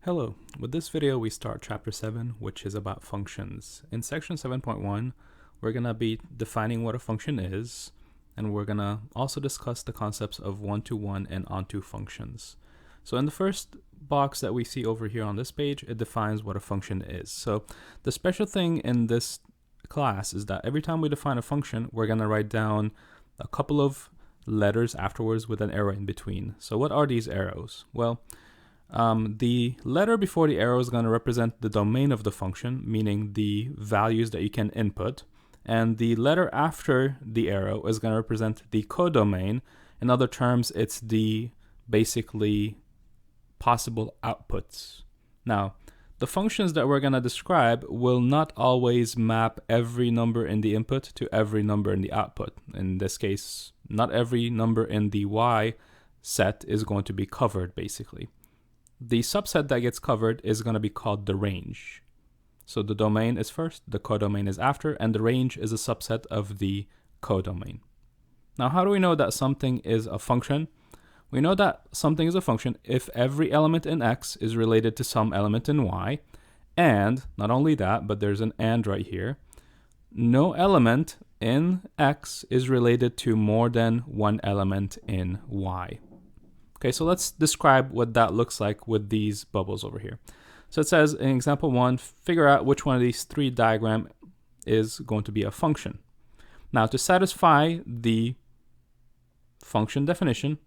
Hello, with this video we start chapter 7, which is about functions. In section 7.1 we're going to be defining what a function is, and we're going to also discuss the concepts of one-to-one and onto functions. So in the first box that we see over here on this page, it defines what a function is. So the special thing in this class is that every time we define a function, we're going to write down a couple of letters afterwards with an arrow in between. So what are these arrows? Well, the letter before the arrow is going to represent the domain of the function, meaning the values that you can input. And the letter after the arrow is going to represent the codomain. In other terms, it's the basically possible outputs. Now, the functions that we're going to describe will not always map every number in the input to every number in the output. In this case, not every number in the y set is going to be covered, basically. The subset that gets covered is going to be called the range. So the domain is first, the codomain is after, and the range is a subset of the codomain. Now, how do we know that something is a function? We know that something is a function if every element in x is related to some element in y, and not only that, but there's an and right here, no element in x is related to more than one element in y. Okay, so let's describe what that looks like with these bubbles over here. So it says in example 1, figure out which one of these three diagrams is going to be a function. Now, to satisfy the function definition,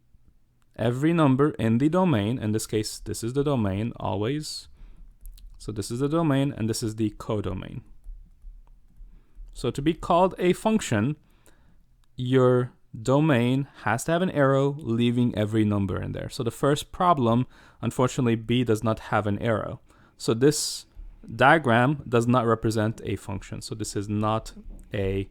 every number in the domain, in this case, this is the domain always. So this is the domain and this is the codomain. So to be called a function, your domain has to have an arrow leaving every number in there. So the first problem, unfortunately, B does not have an arrow. So this diagram does not represent a function. So this is not a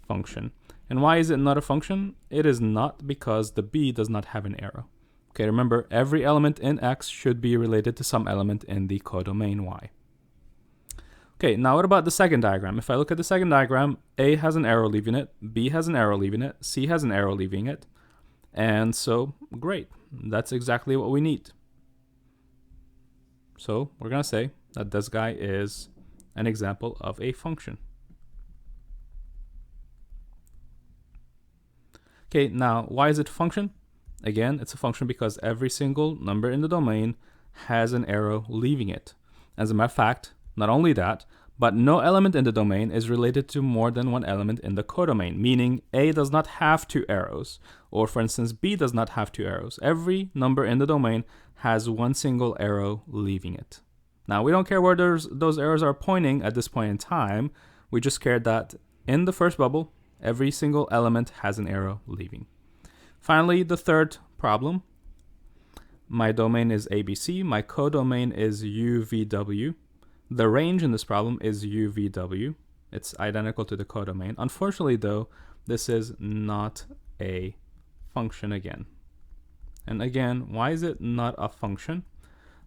function. And why is it not a function? It is not because the B does not have an arrow. Okay, remember, every element in X should be related to some element in the codomain Y. Okay, now what about the second diagram? If I look at the second diagram, A has an arrow leaving it, B has an arrow leaving it, C has an arrow leaving it. And so, great. That's exactly what we need. So we're going to say that this guy is an example of a function. Okay, now why is it a function? Again, it's a function because every single number in the domain has an arrow leaving it. As a matter of fact, not only that, but no element in the domain is related to more than one element in the codomain, meaning A does not have two arrows, or for instance, B does not have two arrows. Every number in the domain has one single arrow leaving it. Now, we don't care where those arrows are pointing at this point in time. We just care that in the first bubble, every single element has an arrow leaving. Finally, the third problem. My domain is ABC. My codomain is UVW. The range in this problem is UVW. It's identical to the codomain. Unfortunately, though, this is not a function again. And again, why is it not a function?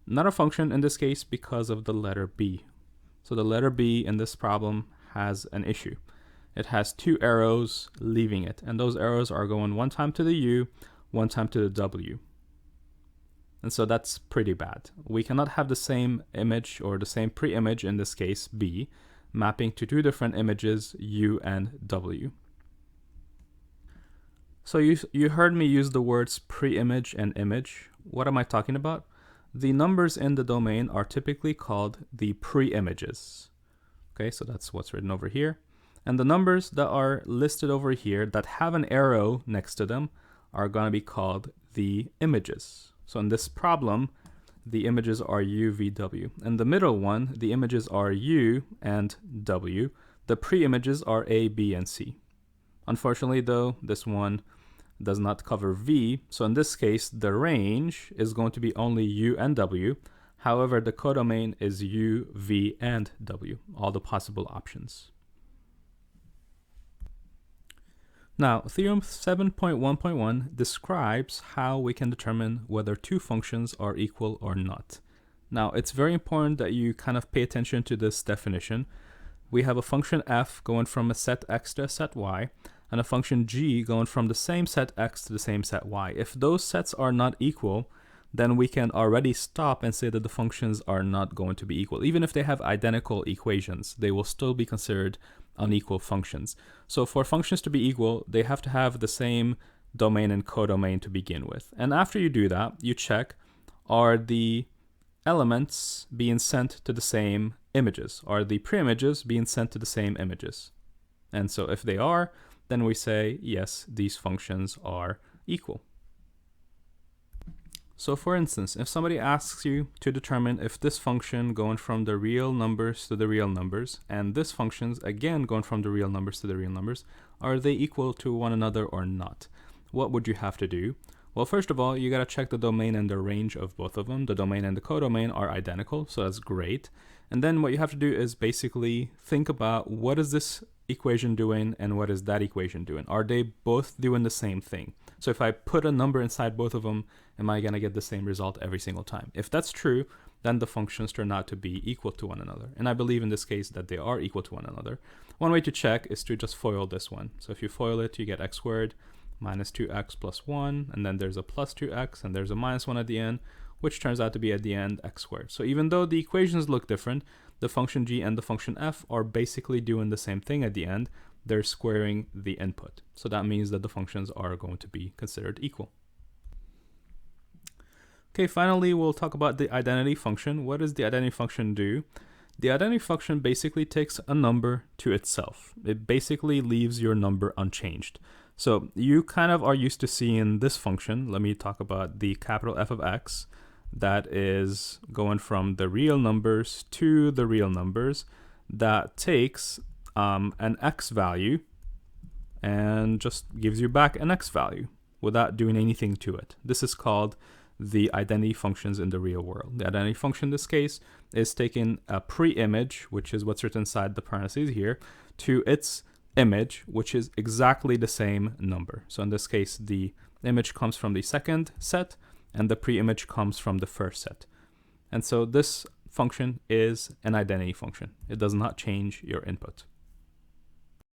Not a function in this case because of the letter B. So the letter B in this problem has an issue. It has two arrows leaving it, and those arrows are going one time to the U, one time to the W. And so that's pretty bad. We cannot have the same image or the same pre-image, in this case B, mapping to two different images U and W. So you heard me use the words pre-image and image. What am I talking about? The numbers in the domain are typically called the pre-images. Okay, so that's what's written over here. And the numbers that are listed over here that have an arrow next to them are going to be called the images. So in this problem, the images are U, V, W. In the middle one, the images are U and W. The pre-images are A, B, and C. Unfortunately, though, this one does not cover V. So in this case, the range is going to be only U and W. However, the codomain is U, V, and W, all the possible options. Now, Theorem 7.1.1 describes how we can determine whether two functions are equal or not. Now, it's very important that you kind of pay attention to this definition. We have a function f going from a set x to a set y, and a function g going from the same set x to the same set y. If those sets are not equal, then we can already stop and say that the functions are not going to be equal. Even if they have identical equations, they will still be considered unequal functions. So for functions to be equal, they have to have the same domain and codomain to begin with. And after you do that, you check, are the elements being sent to the same images? Are the preimages being sent to the same images? And so if they are, then we say, yes, these functions are equal. So for instance, if somebody asks you to determine if this function going from the real numbers to the real numbers, and this function's again going from the real numbers to the real numbers, are they equal to one another or not? What would you have to do? Well, first of all, you gotta check the domain and the range of both of them. The domain and the codomain are identical, so that's great. And then what you have to do is basically think about what is this equation doing and what is that equation doing? Are they both doing the same thing? So if I put a number inside both of them, am I gonna get the same result every single time? If that's true, then the functions turn out to be equal to one another. And I believe in this case that they are equal to one another. One way to check is to just FOIL this one. So if you FOIL it, you get x squared minus 2x plus 1, and then there's a plus 2x, and there's a minus 1 at the end, which turns out to be at the end x squared. So even though the equations look different, the function g and the function f are basically doing the same thing at the end. They're squaring the input. So that means that the functions are going to be considered equal. Okay, finally, we'll talk about the identity function. What does the identity function do? The identity function basically takes a number to itself. It basically leaves your number unchanged. So you kind of are used to seeing this function. Let me talk about the capital F of x that is going from the real numbers to the real numbers, that takes an x value and just gives you back an x value without doing anything to it. This is called the identity functions in the real world. The identity function in this case is taking a pre-image, which is what's written inside the parentheses here, to its image, which is exactly the same number. So in this case, the image comes from the second set and the pre-image comes from the first set. And so this function is an identity function. It does not change your input.